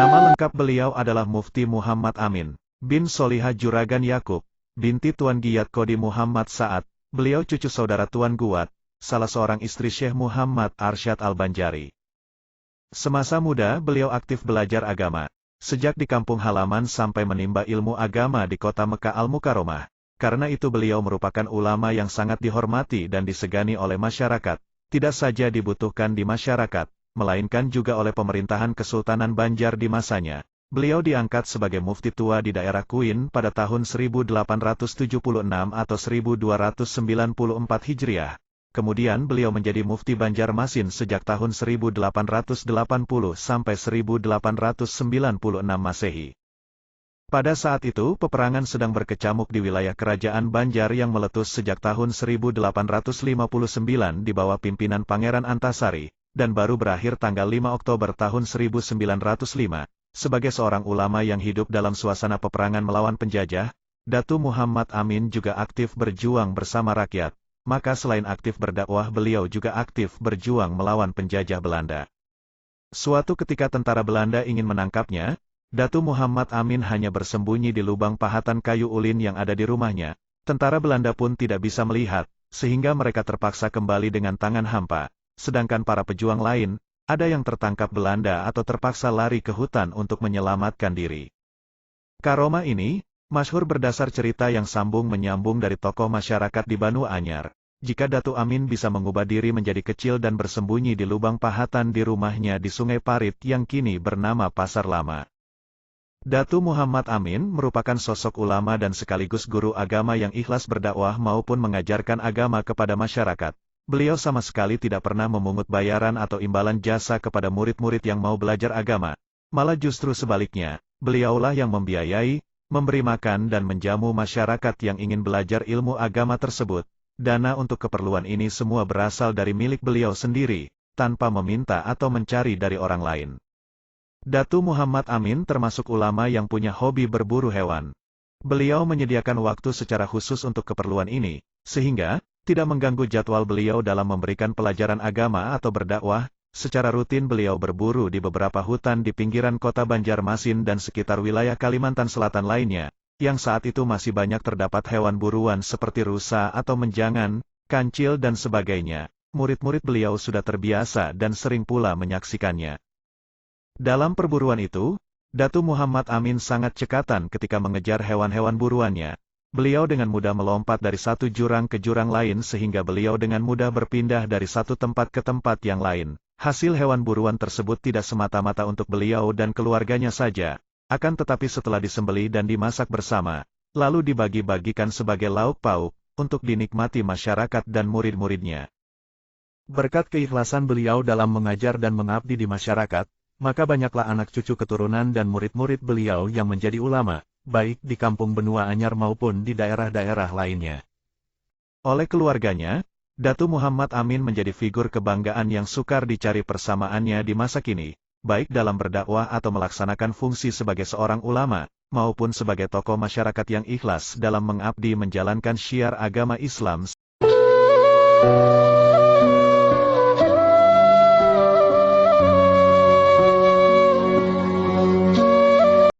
Nama lengkap beliau adalah Mufti Muhammad Amin bin Solihah Juragan Yakub, binti Tuan Giyat Kodi Muhammad Sa'ad. Beliau cucu saudara Tuan Guat, salah seorang istri Syekh Muhammad Arsyad Al-Banjari. Semasa muda beliau aktif belajar agama. Sejak di kampung halaman sampai menimba ilmu agama di kota Mekah Al-Mukarramah. Karena itu beliau merupakan ulama yang sangat dihormati dan disegani oleh masyarakat. Tidak saja dibutuhkan di masyarakat, melainkan juga oleh pemerintahan Kesultanan Banjar di masanya. Beliau diangkat sebagai mufti tua di daerah Kuin pada tahun 1876 atau 1294 Hijriah. Kemudian beliau menjadi mufti Banjarmasin sejak tahun 1880 sampai 1896 Masehi. Pada saat itu peperangan sedang berkecamuk di wilayah kerajaan Banjar yang meletus sejak tahun 1859 di bawah pimpinan Pangeran Antasari, dan baru berakhir tanggal 5 Oktober tahun 1905. Sebagai seorang ulama yang hidup dalam suasana peperangan melawan penjajah, Datu Muhammad Amin juga aktif berjuang bersama rakyat. Maka selain aktif berdakwah beliau juga aktif berjuang melawan penjajah Belanda. Suatu ketika tentara Belanda ingin menangkapnya, Datu Muhammad Amin hanya bersembunyi di lubang pahatan kayu ulin yang ada di rumahnya. Tentara Belanda pun tidak bisa melihat, sehingga mereka terpaksa kembali dengan tangan hampa. Sedangkan para pejuang lain, ada yang tertangkap Belanda atau terpaksa lari ke hutan untuk menyelamatkan diri. Karomah ini masyhur berdasar cerita yang sambung menyambung dari tokoh masyarakat di Banu Anyar. Jika Datu Amin bisa mengubah diri menjadi kecil dan bersembunyi di lubang pahatan di rumahnya di Sungai Parit yang kini bernama Pasar Lama. Datu Muhammad Amin merupakan sosok ulama dan sekaligus guru agama yang ikhlas berdakwah maupun mengajarkan agama kepada masyarakat. Beliau sama sekali tidak pernah memungut bayaran atau imbalan jasa kepada murid-murid yang mau belajar agama. Malah justru sebaliknya, beliaulah yang membiayai, memberi makan dan menjamu masyarakat yang ingin belajar ilmu agama tersebut. Dana untuk keperluan ini semua berasal dari milik beliau sendiri, tanpa meminta atau mencari dari orang lain. Datu Muhammad Amin termasuk ulama yang punya hobi berburu hewan. Beliau menyediakan waktu secara khusus untuk keperluan ini, sehingga tidak mengganggu jadwal beliau dalam memberikan pelajaran agama atau berdakwah. Secara rutin beliau berburu di beberapa hutan di pinggiran kota Banjarmasin dan sekitar wilayah Kalimantan Selatan lainnya, yang saat itu masih banyak terdapat hewan buruan seperti rusa atau menjangan, kancil dan sebagainya. Murid-murid beliau sudah terbiasa dan sering pula menyaksikannya. Dalam perburuan itu, Datu Muhammad Amin sangat cekatan ketika mengejar hewan-hewan buruannya. Beliau dengan mudah melompat dari satu jurang ke jurang lain sehingga beliau dengan mudah berpindah dari satu tempat ke tempat yang lain. Hasil hewan buruan tersebut tidak semata-mata untuk beliau dan keluarganya saja, akan tetapi setelah disembelih dan dimasak bersama, lalu dibagi-bagikan sebagai lauk pauk, untuk dinikmati masyarakat dan murid-muridnya. Berkat keikhlasan beliau dalam mengajar dan mengabdi di masyarakat, maka banyaklah anak cucu keturunan dan murid-murid beliau yang menjadi ulama, baik di kampung Benua Anyar maupun di daerah-daerah lainnya. Oleh keluarganya, Datu Muhammad Amin menjadi figur kebanggaan yang sukar dicari persamaannya di masa kini, baik dalam berdakwah atau melaksanakan fungsi sebagai seorang ulama, maupun sebagai tokoh masyarakat yang ikhlas dalam mengabdi menjalankan syiar agama Islam.